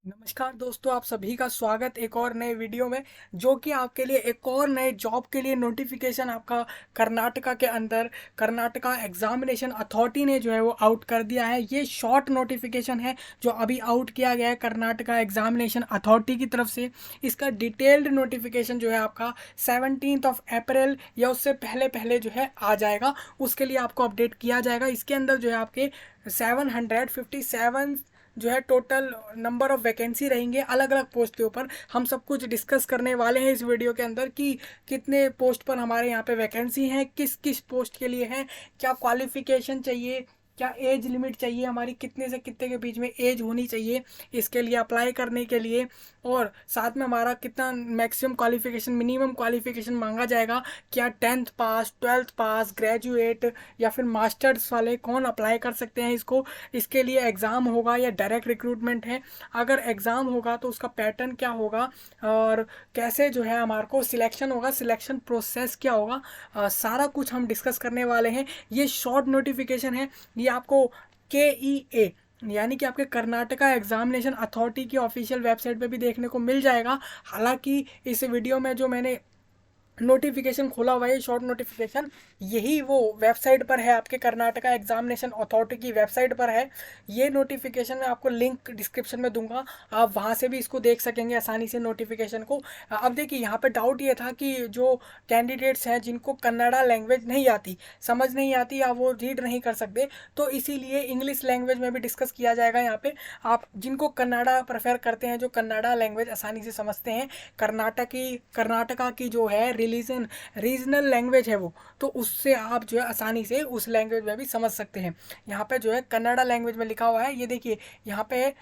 नमस्कार दोस्तों, आप सभी का स्वागत एक और नए वीडियो में। जो कि आपके लिए एक और नए जॉब के लिए नोटिफिकेशन आपका कर्नाटका के अंदर कर्नाटका एग्जामिनेशन अथॉरिटी ने जो है वो आउट कर दिया है। ये शॉर्ट नोटिफिकेशन है जो अभी आउट किया गया है कर्नाटका एग्जामिनेशन अथॉरिटी की तरफ से। इसका डिटेल्ड नोटिफिकेशन जो है आपका 17 अप्रैल या उससे पहले पहले जो है आ जाएगा। उसके लिए आपको अपडेट किया जाएगा। इसके अंदर जो है आपके 757 जो है टोटल नंबर ऑफ वैकेंसी रहेंगे अलग अलग पोस्ट के ऊपर। हम सब कुछ डिस्कस करने वाले हैं इस वीडियो के अंदर कि कितने पोस्ट पर हमारे यहाँ पे वैकेंसी हैं, किस किस पोस्ट के लिए हैं, क्या क्वालिफिकेशन चाहिए, क्या एज लिमिट चाहिए, हमारी कितने से कितने के बीच में एज होनी चाहिए इसके लिए अप्लाई करने के लिए, और साथ में हमारा कितना मैक्सिमम क्वालिफिकेशन मिनिमम क्वालिफिकेशन मांगा जाएगा, क्या 10th पास 12th पास ग्रेजुएट या फिर मास्टर्स वाले कौन अप्लाई कर सकते हैं इसको। इसके लिए एग्ज़ाम होगा या डायरेक्ट रिक्रूटमेंट है, अगर एग्ज़ाम होगा तो उसका पैटर्न क्या होगा और कैसे जो है हमारे को सिलेक्शन होगा, सिलेक्शन प्रोसेस क्या होगा, सारा कुछ हम डिस्कस करने वाले हैं। ये शॉर्ट नोटिफिकेशन है, ये आपको KEA यानी कि आपके कर्नाटका एग्जामिनेशन अथॉरिटी की ऑफिशियल वेबसाइट पे भी देखने को मिल जाएगा। हालांकि इस वीडियो में जो मैंने नोटिफिकेशन खोला हुआ है, शॉर्ट नोटिफिकेशन, यही वो वेबसाइट पर है, आपके कर्नाटका एग्जामिनेशन अथॉरिटी की वेबसाइट पर है। ये नोटिफिकेशन मैं आपको लिंक डिस्क्रिप्शन में दूंगा, आप वहाँ से भी इसको देख सकेंगे आसानी से नोटिफिकेशन को। अब देखिए यहाँ पे डाउट ये था कि जो कैंडिडेट्स हैं जिनको कन्नड़ा लैंग्वेज नहीं आती, समझ नहीं आती या वो रीड नहीं कर सकते, तो इसीलिए इंग्लिश लैंग्वेज में भी डिस्कस किया जाएगा यहाँ पे। आप जिनको कन्नड़ा प्रेफर करते हैं, जो कन्नड़ा लैंग्वेज आसानी से समझते हैं, कर्नाटका की जो है रीजनल लैंग्वेज है वो, तो उससे आप जो है आसानी से उस लैंग्वेज में भी समझ सकते हैं। यहाँ पे जो है कन्नड़ा लैंग्वेज में लिखा हुआ है, ये देखिए यहाँ पे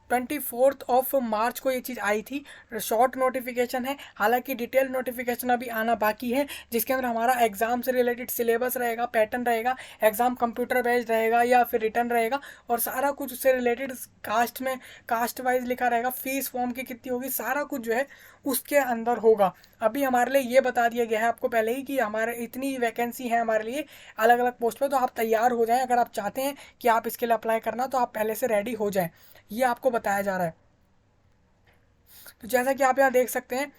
24 मार्च को ये चीज़ आई थी। शॉर्ट नोटिफिकेशन है, हालांकि डिटेल नोटिफिकेशन अभी आना बाकी है, जिसके अंदर हमारा एग्जाम से रिलेटेड सिलेबस रहेगा, पैटर्न रहेगा, एग्जाम कंप्यूटर बेस्ड रहेगा या फिर रिटर्न रहेगा, और सारा कुछ उससे रिलेटेड कास्ट में कास्ट वाइज लिखा रहेगा, फीस फॉर्म की कितनी होगी, सारा कुछ जो है उसके अंदर होगा। अभी हमारे लिए ये बता दिया गया है आपको पहले ही कि हमारे इतनी वैकेंसी है हमारे लिए अलग अलग पोस्ट पे, तो आप तैयार हो जाएं। अगर आप चाहते हैं कि आप इसके लिए अप्लाई करना तो आप पहले से रेडी हो जाएं, ये आपको बताया जा रहा है। तो जैसा कि आप यहाँ देख सकते हैं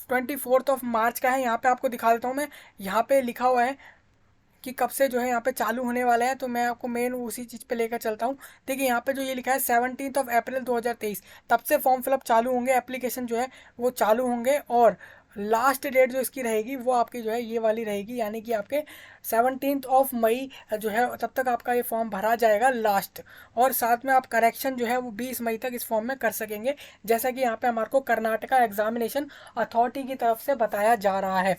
24 मार्च का है, यहाँ पे आपको दिखा देता हूँ मैं। यहाँ पे लिखा हुआ है कि कब से जो है यहाँ पे चालू होने वाला है, तो मैं आपको मेन उसी चीज़ पे लेकर चलता हूँ। देखिए यहाँ पे जो ये लिखा है 17 अप्रैल 2023, तब से फॉर्म फिलअप चालू होंगे, एप्लीकेशन जो है वो चालू होंगे, और लास्ट डेट जो इसकी रहेगी वो आपकी जो है ये वाली रहेगी, यानी कि आपके 17 मई जो है तब तक आपका ये फॉर्म भरा जाएगा लास्ट। और साथ में आप करेक्शन जो है वो 20 मई तक इस फॉर्म में कर सकेंगे, जैसा कि यहाँ पे हमारे को कर्नाटका एग्जामिनेशन अथॉरिटी की तरफ से बताया जा रहा है।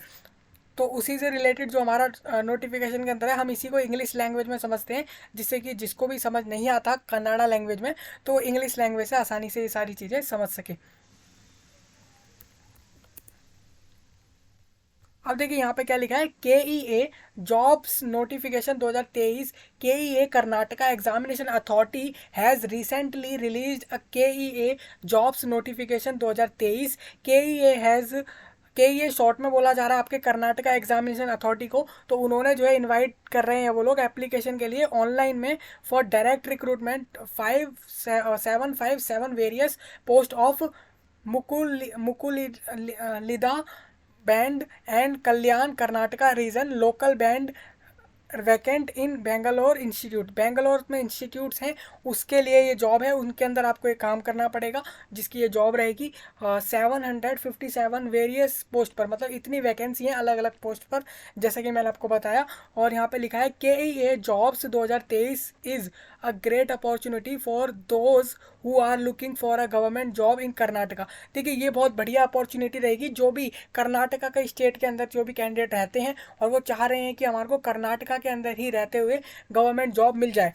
तो उसी से रिलेटेड जो हमारा नोटिफिकेशन के अंदर है, हम इसी को इंग्लिश लैंग्वेज में समझते हैं, जिससे कि जिसको भी समझ नहीं आता कन्नड़ा लैंग्वेज में, तो इंग्लिश लैंग्वेज से आसानी से ये सारी चीज़ें समझ सके। अब देखिए यहाँ पे क्या लिखा है, KEA jobs notification 2023। KEA Karnataka examination authority has recently release a KEA jobs notification 2023। KEA has KEA short में बोला जा रहा है आपके कर्नाटका एग्जामिनेशन अथॉरिटी को, तो उन्होंने जो है इनवाइट कर रहे हैं वो लोग एप्लीकेशन के लिए ऑनलाइन में for direct recruitment 757 various post of मुकुलिदा band and Kalyana Karnataka region local band vacant in Bangalore institute. Bangalore में इंस्टीट्यूट्स हैं, उसके लिए ये जॉब है, उनके अंदर आपको एक काम करना पड़ेगा, जिसकी ये जॉब रहेगी 757 वेरियस पोस्ट पर, मतलब इतनी वैकेंसी हैं अलग अलग पोस्ट पर, जैसा कि मैंने आपको बताया। और यहाँ पे लिखा है KEA jobs 2023 is a great opportunity for those who are looking for a government job in Karnataka. देखिए ये बहुत बढ़िया अपॉर्चुनिटी रहेगी, जो भी कर्नाटका के स्टेट के अंदर जो भी कैंडिडेट रहते हैं और वो चाह रहे हैं कि हमारे को कर्नाटका के अंदर ही रहते हुए गवर्नमेंट जॉब मिल जाए,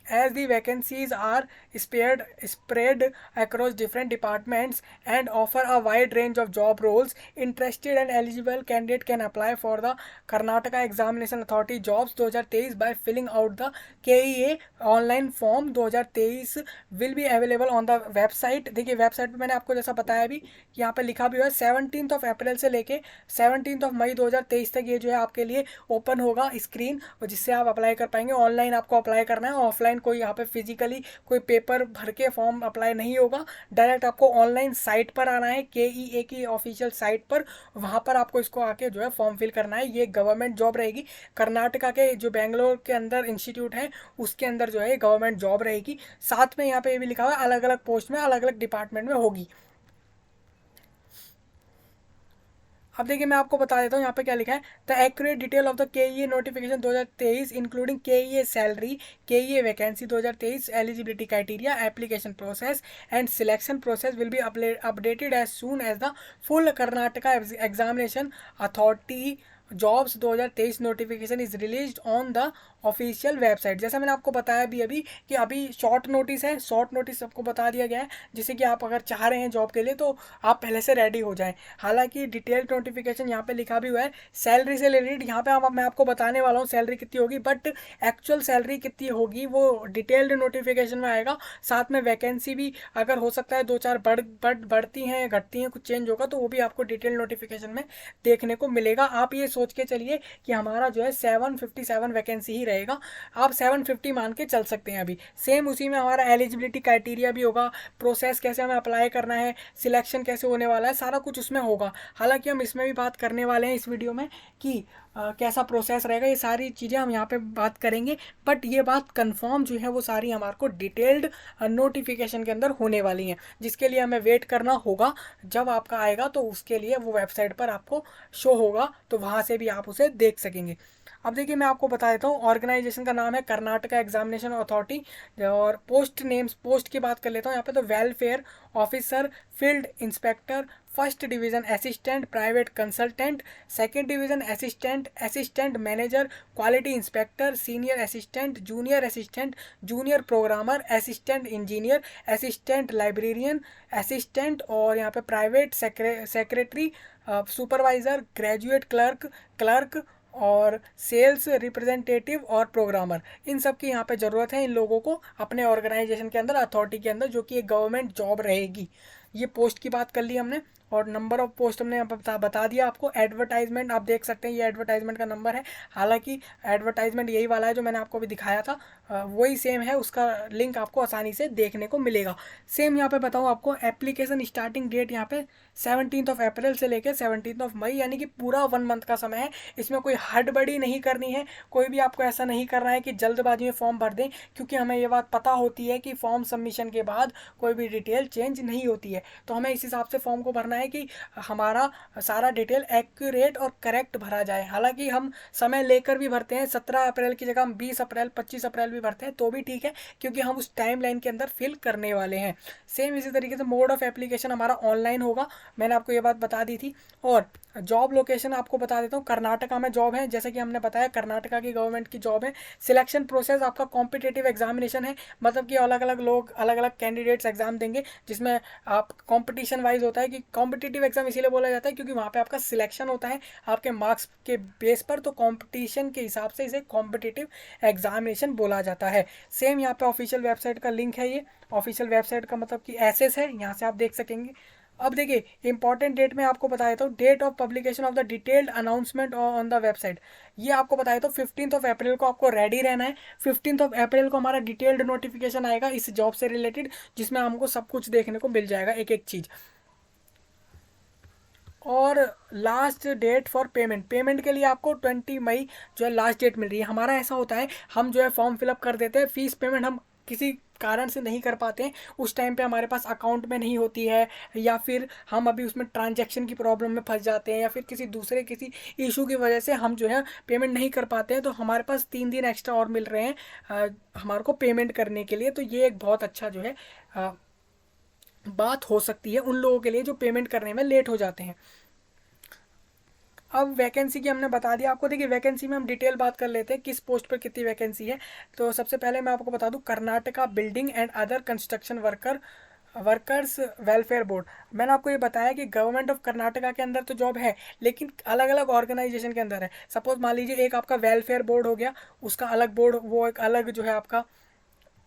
as the vacancies are spread across different departments and offer a wide range of job roles. Interested and eligible candidate can apply for the Karnataka Examination Authority Jobs 2023 by filling out the KEA online form 2023 will be available on the website। देखिए website पे मैंने आपको जैसा बताया अभी, यहाँ पे लिखा भी हुआ है 17 अप्रैल से लेके 17 मई 2023 तक ये जो है आपके लिए ओपन होगा स्क्रीन, और जिससे आप अप्लाई कर पाएंगे। ऑनलाइन आपको अप्लाई करना है, ऑफलाइन ऑफलाइन कोई यहाँ पे फिजिकली कोई पेपर भर के फॉर्म अप्लाई नहीं होगा। डायरेक्ट आपको ऑनलाइन साइट पर आना है, KEA की ऑफिशियल साइट पर, वहाँ पर आपको इसको आके जो है फॉर्म फिल करना है। ये गवर्नमेंट जॉब रहेगी, कर्नाटका के जो बेंगलोर के अंदर इंस्टीट्यूट है उसके अंदर जो है गवर्नमेंट जॉब रहेगी। साथ में यहाँ पे ये भी लिखा हुआ है अलग अलग पोस्ट में अलग अलग डिपार्टमेंट में होगी। अब देखिए मैं आपको बता देता हूँ यहाँ पे क्या लिखा है। The accurate detail of the KEA notification 2023 including KEA salary, KEA vacancy 2023, eligibility criteria, application process and selection process will be updated as soon as the full Karnataka examination authority jobs 2023 notification is released on the official website. जैसा मैंने आपको बताया अभी कि अभी short notice है, short notice आपको बता दिया गया है, जिससे कि आप अगर चाह रहे हैं जॉब के लिए तो आप पहले से रेडी हो जाएं। हालांकि डिटेल्ड नोटिफिकेशन यहाँ पे लिखा भी हुआ है सैलरी से रिलेटेड। यहाँ पे मैं आपको बताने वाला हूँ सैलरी कितनी होगी, बट एक्चुअल सैलरी कितनी होगी वो डिटेल्ड नोटिफिकेशन में आएगा। साथ में वैकेंसी भी अगर हो सकता है 2-4 बढ़ती हैं घटती हैं, कुछ चेंज होगा तो वो भी आपको डिटेल्ड नोटिफिकेशन में देखने को मिलेगा। आप ये सोच के चलिए कि हमारा जो है 757 वैकेंसी ही रहेगा, आप 750 मान के चल सकते हैं। अभी सेम उसी में हमारा एलिजिबिलिटी क्राइटेरिया भी होगा, प्रोसेस कैसे हमें अप्लाई करना है, सिलेक्शन कैसे होने वाला है, सारा कुछ उसमें होगा। हालांकि हम इसमें भी बात करने वाले हैं इस वीडियो में कि कैसा प्रोसेस रहेगा, ये सारी चीज़ें हम यहाँ पे बात करेंगे। बट ये बात कंफर्म जो है वो सारी हमारे को डिटेल्ड नोटिफिकेशन के अंदर होने वाली हैं, जिसके लिए हमें वेट करना होगा। जब आपका आएगा तो उसके लिए वो वेबसाइट पर आपको शो होगा, तो वहाँ से भी आप उसे देख सकेंगे। अब देखिए मैं आपको बता देता हूँ, ऑर्गेनाइजेशन का नाम है कर्नाटका एग्जामिनेशन अथॉरिटी। और पोस्ट नेम्स, पोस्ट की बात कर लेता हूँ यहाँ पे, तो welfare officer, field inspector, first division assistant, private consultant, second division assistant, assistant manager, quality inspector, senior assistant, junior programmer, assistant engineer, assistant librarian, assistant, और यहाँ पे private secretary, supervisor, graduate clerk और सेल्स रिप्रेजेंटेटिव और programmer. इन सब की यहाँ पे ज़रूरत है इन लोगों को अपने ऑर्गेनाइजेशन के अंदर, अथॉरिटी के अंदर, जो कि एक गवर्नमेंट जॉब रहेगी। ये पोस्ट की बात कर ली हमने, और नंबर ऑफ पोस्ट हमने यहाँ पर बता दिया आपको। एडवर्टाइजमेंट आप देख सकते हैं, ये एडवर्टाइजमेंट का नंबर है। हालांकि एडवर्टाइजमेंट यही वाला है जो मैंने आपको अभी दिखाया था, वही सेम है, उसका लिंक आपको आसानी से देखने को मिलेगा। सेम यहाँ पे बताऊँ आपको, एप्लीकेशन स्टार्टिंग डेट यहाँ पे 17 अप्रैल से लेकर 17 मई, यानी कि पूरा 1 मंथ का समय है। इसमें कोई हड़बड़ी नहीं करनी है, कोई भी आपको ऐसा नहीं करना है कि जल्दबाजी में फॉर्म भर दें, क्योंकि हमें ये बात पता होती है कि फॉर्म सबमिशन के बाद कोई भी डिटेल चेंज नहीं होती है। तो हमें इस हिसाब से फॉर्म को भरना है कि हमारा सारा डिटेल एक्यूरेट और करेक्ट भरा जाए। हालांकि हम समय लेकर भी भरते हैं, 17 अप्रैल की जगह हम 20 अप्रैल 25 अप्रैल भी भरते हैं तो भी ठीक है, क्योंकि हम उस टाइम लाइन के अंदर फिल करने वाले हैं। सेम इसी तरीके से मोड ऑफ एप्लीकेशन हमारा ऑनलाइन होगा, मैंने आपको ये बात बता दी थी। और जॉब लोकेशन आपको बता देता हूँ, कर्नाटका में जॉब है, जैसे कि हमने बताया कर्नाटका की गवर्नमेंट की जॉब है। सिलेक्शन प्रोसेस आपका कॉम्पिटिटिव एग्जामिनेशन है, मतलब कि अलग अलग लोग अलग अलग कैंडिडेट्स एग्जाम देंगे, जिसमें आप कॉम्पिटिशन वाइज होता है। कि कॉम्पिटिटिव एग्जाम इसीलिए बोला जाता है क्योंकि वहाँ पे आपका सिलेक्शन होता है आपके मार्क्स के बेस पर, तो कॉम्पिटिशन के हिसाब से इसे कॉम्पिटिटिव एग्जामिनेशन बोला जाता है। सेम यहाँ पे ऑफिशियल वेबसाइट का लिंक है, ये ऑफिशियल वेबसाइट का मतलब कि एसएस है, यहाँ से आप देख सकेंगे। अब देखिए इंपॉर्टेंट डेट में आपको बताया था, date of publication of the detailed announcement on the website, ये आपको बताया था 15 अप्रैल को आपको रेडी रहना है। 15 अप्रैल को हमारा डिटेल्ड नोटिफिकेशन आएगा इस जॉब से रिलेटेड, जिसमें हमको सब कुछ देखने को मिल जाएगा, एक एक चीज़। और लास्ट डेट फॉर पेमेंट के लिए आपको 20 मई जो है लास्ट डेट मिल रही है। हमारा ऐसा होता है, हम जो है फॉर्म फिलअप कर देते हैं, फीस पेमेंट हम किसी कारण से नहीं कर पाते हैं, उस टाइम पे हमारे पास अकाउंट में नहीं होती है, या फिर हम अभी उसमें ट्रांजैक्शन की प्रॉब्लम में फंस जाते हैं, या फिर किसी इशू की वजह से हम जो है पेमेंट नहीं कर पाते हैं, तो हमारे पास 3 दिन एक्स्ट्रा और मिल रहे हैं हमारे को पेमेंट करने के लिए। तो ये एक बहुत अच्छा जो है बात हो सकती है उन लोगों के लिए जो पेमेंट करने में लेट हो जाते हैं। अब वैकेंसी की हमने बता दिया आपको। देखिए वैकेंसी में हम डिटेल बात कर लेते हैं किस पोस्ट पर कितनी वैकेंसी है। तो सबसे पहले मैं आपको बता दूं, Karnataka building and other construction workers welfare board. मैंने आपको ये बताया कि गवर्नमेंट ऑफ कर्नाटका के अंदर तो जॉब है, लेकिन अलग अलग ऑर्गेनाइजेशन के अंदर है। सपोज मान लीजिए एक आपका वेलफेयर बोर्ड हो गया, उसका अलग बोर्ड, वो एक अलग जो है आपका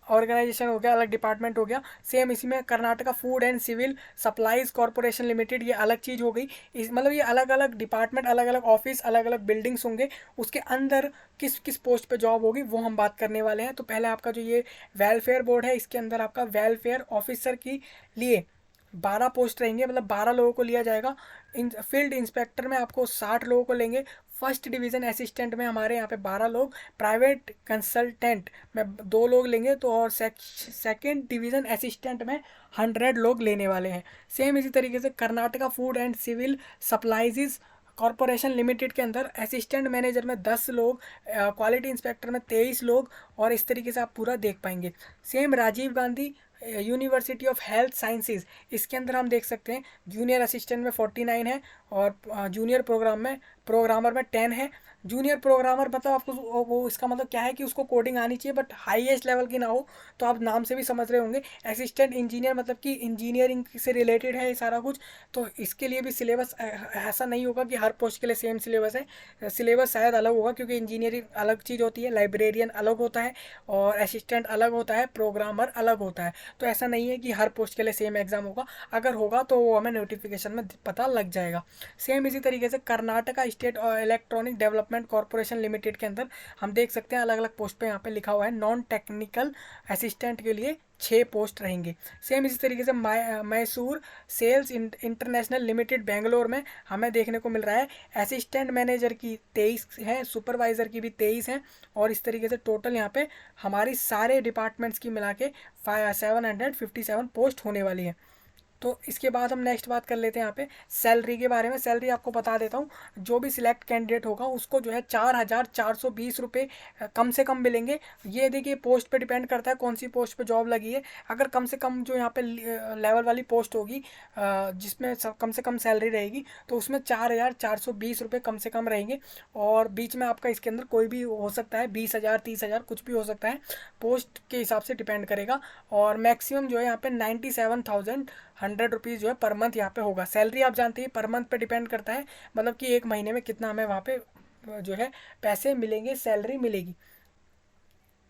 ऑर्गेनाइजेशन हो गया, अलग डिपार्टमेंट हो गया। सेम इसी में Karnataka food and civil supplies corporation limited, ये अलग चीज़ हो गई। इस मतलब ये अलग अलग डिपार्टमेंट, अलग अलग ऑफिस, अलग अलग बिल्डिंग्स होंगे, उसके अंदर किस किस पोस्ट पे जॉब होगी वो हम बात करने वाले हैं। तो पहले आपका जो ये वेलफेयर बोर्ड है, इसके अंदर आपका वेलफेयर ऑफिसर के लिए 12 पोस्ट रहेंगे, मतलब 12 लोगों को लिया जाएगा। इन फील्ड इंस्पेक्टर में आपको 60 लोगों को लेंगे। फर्स्ट डिवीज़न असिस्टेंट में हमारे यहाँ पे 12 लोग, प्राइवेट कंसल्टेंट में 2 लोग लेंगे, तो और सेकेंड डिवीज़न असिस्टेंट में 100 लोग लेने वाले हैं। सेम इसी तरीके से Karnataka food and civil supplies corporation limited के अंदर असिस्टेंट मैनेजर में 10 लोग, क्वालिटी इंस्पेक्टर में 23 लोग, और इस तरीके से आप पूरा देख पाएंगे। Same Rajiv Gandhi university of health sciences, इसके अंदर हम देख सकते हैं जूनियर असिस्टेंट में 49 है, और जूनियर प्रोग्रामर में 10 है। जूनियर प्रोग्रामर मतलब आपको वो इसका मतलब क्या है कि उसको कोडिंग आनी चाहिए, बट हाईएस्ट लेवल की ना हो, तो आप नाम से भी समझ रहे होंगे। असिस्टेंट इंजीनियर मतलब कि इंजीनियरिंग से रिलेटेड है ये सारा कुछ, तो इसके लिए भी सिलेबस ऐसा नहीं होगा कि हर पोस्ट के लिए सेम सिलेबस है, सिलेबस शायद अलग होगा, क्योंकि इंजीनियरिंग अलग चीज़ होती है, लाइब्रेरियन अलग होता है, और असिस्टेंट अलग होता है, प्रोग्रामर अलग होता है। तो ऐसा नहीं है कि हर पोस्ट के लिए सेम एग्जाम होगा, अगर होगा तो वो हमें नोटिफिकेशन में पता लग जाएगा। सेम इसी तरीके से Karnataka state electronic development corporation limited के अंदर हम देख सकते हैं अलग अलग पोस्ट पे यहाँ पे लिखा हुआ है नॉन टेक्निकल असिस्टेंट के लिए 6 पोस्ट रहेंगे। सेम इसी तरीके से Mysore sales international limited Bangalore में हमें देखने को मिल रहा है असिस्टेंट मैनेजर की 23 हैं, सुपरवाइज़र की भी 23 हैं, और इस तरीके से टोटल यहाँ पे हमारी सारे डिपार्टमेंट्स की मिला के 757 पोस्ट होने वाली है। तो इसके बाद हम नेक्स्ट बात कर लेते हैं यहाँ पे सैलरी के बारे में। सैलरी आपको बता देता हूँ, जो भी सिलेक्ट कैंडिडेट होगा उसको जो है 4,420 रुपये कम से कम मिलेंगे। ये देखिए पोस्ट पे डिपेंड करता है कौन सी पोस्ट पे जॉब लगी है। अगर कम से कम जो यहाँ पे लेवल वाली पोस्ट होगी जिसमें कम से कम सैलरी रहेगी, तो उसमें 4,420 रुपये कम से कम रहेंगे, और बीच में आपका इसके अंदर कोई भी हो सकता है, 20,000 30,000 कुछ भी हो सकता है, पोस्ट के हिसाब से डिपेंड करेगा। और मैक्सिमम जो है यहाँ पे 97,100 रुपीज़ जो है पर मंथ यहाँ पे होगा। सैलरी आप जानते हैं पर मंथ पे डिपेंड करता है, मतलब कि एक महीने में कितना हमें वहाँ पे जो है पैसे मिलेंगे, सैलरी मिलेगी।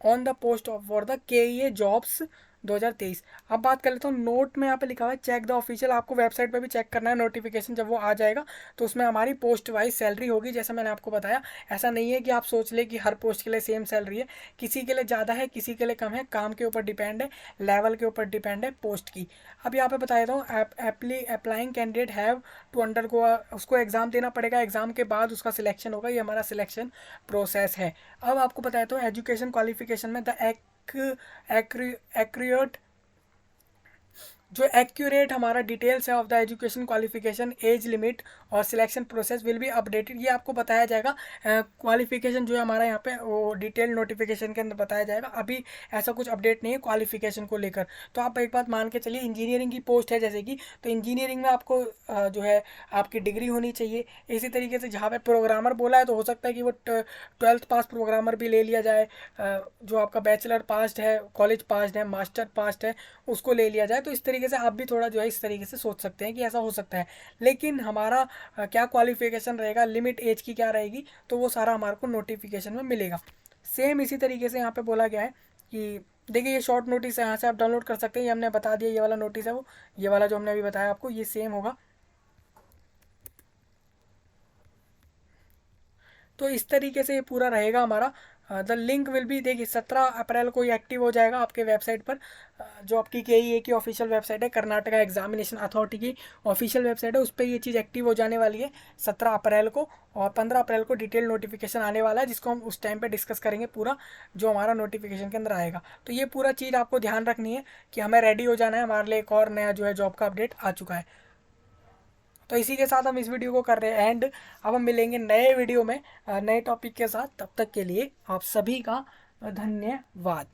On the post of for the KEA jobs 2023। अब बात कर लेता हूँ, नोट में यहाँ पे लिखा हुआ है चेक द ऑफिशियल, आपको वेबसाइट पे भी चेक करना है नोटिफिकेशन जब वो आ जाएगा, तो उसमें हमारी पोस्ट वाइज सैलरी होगी, जैसा मैंने आपको बताया। ऐसा नहीं है कि आप सोच ले कि हर पोस्ट के लिए सेम सैलरी है, किसी के लिए ज़्यादा है, किसी के लिए कम है, काम के ऊपर डिपेंड है, लेवल के ऊपर डिपेंड है पोस्ट की। अब यहाँ पे बता देता हूँ, applying candidate have to undergo, उसको एग्ज़ाम देना पड़ेगा, एग्ज़ाम के बाद उसका सिलेक्शन होगा, ये हमारा सिलेक्शन प्रोसेस है। अब आपको बताया हूँ एजुकेशन क्वालिफिकेशन में द एक्यूरेट जो एक्यूरेट हमारा डिटेल्स है of the education qualification, age limit और selection process will be updated, ये आपको बताया जाएगा। क्वालिफिकेशन जो है हमारा यहाँ पे वो डिटेल नोटिफिकेशन के अंदर बताया जाएगा। अभी ऐसा कुछ अपडेट नहीं है क्वालिफिकेशन को लेकर। तो आप एक बात मान के चलिए, इंजीनियरिंग की पोस्ट है जैसे कि, तो इंजीनियरिंग में आपको जो है आपकी डिग्री होनी चाहिए। इसी तरीके से जहाँ पे प्रोग्रामर बोला है, तो हो सकता है कि वो 12th पास प्रोग्रामर भी ले लिया जाए, जो आपका बैचलर पास्ड है, कॉलेज पास्ड है, मास्टर पास्ड है, उसको ले लिया जाए। तो इस तरीके से आप भी थोड़ा जो है इस तरीके से सोच सकते हैं कि ऐसा हो सकता है। लेकिन हमारा क्या क्वालिफिकेशन रहेगा, लिमिट एज की क्या रहेगी, तो वो सारा हमारे को नोटिफिकेशन में मिलेगा। सेम इसी तरीके से यहाँ पे बोला गया है कि देखिए ये शॉर्ट नोटिस है, यहाँ से आप डाउनलोड कर सकते हैं, ये हमने बता दिया, ये वाला नोटिस है वो, ये वाला जो हमने अभी बताया आपको, ये सेम होगा। तो इस तरीके से ये पूरा रहेगा हमारा। द लिंक विल बी, देखिए 17 अप्रैल को ये एक्टिव हो जाएगा आपके वेबसाइट पर, जो आपकी KEA की ऑफिशियल वेबसाइट है, कर्नाटका एग्जामिनेशन अथॉरिटी की ऑफिशियल वेबसाइट है, उस पर ये चीज़ एक्टिव हो जाने वाली है 17 अप्रैल को। और 15 अप्रैल को डिटेल नोटिफिकेशन आने वाला है, जिसको हम उस टाइम पे डिस्कस करेंगे पूरा, जो हमारा नोटिफिकेशन के अंदर आएगा। तो ये पूरा चीज़ आपको ध्यान रखनी है कि हमें रेडी हो जाना है, हमारे लिए एक और नया जो है जॉब का अपडेट आ चुका है। तो इसी के साथ हम इस वीडियो को कर रहे हैं एंड। अब हम मिलेंगे नए वीडियो में नए टॉपिक के साथ, तब तक के लिए आप सभी का धन्यवाद।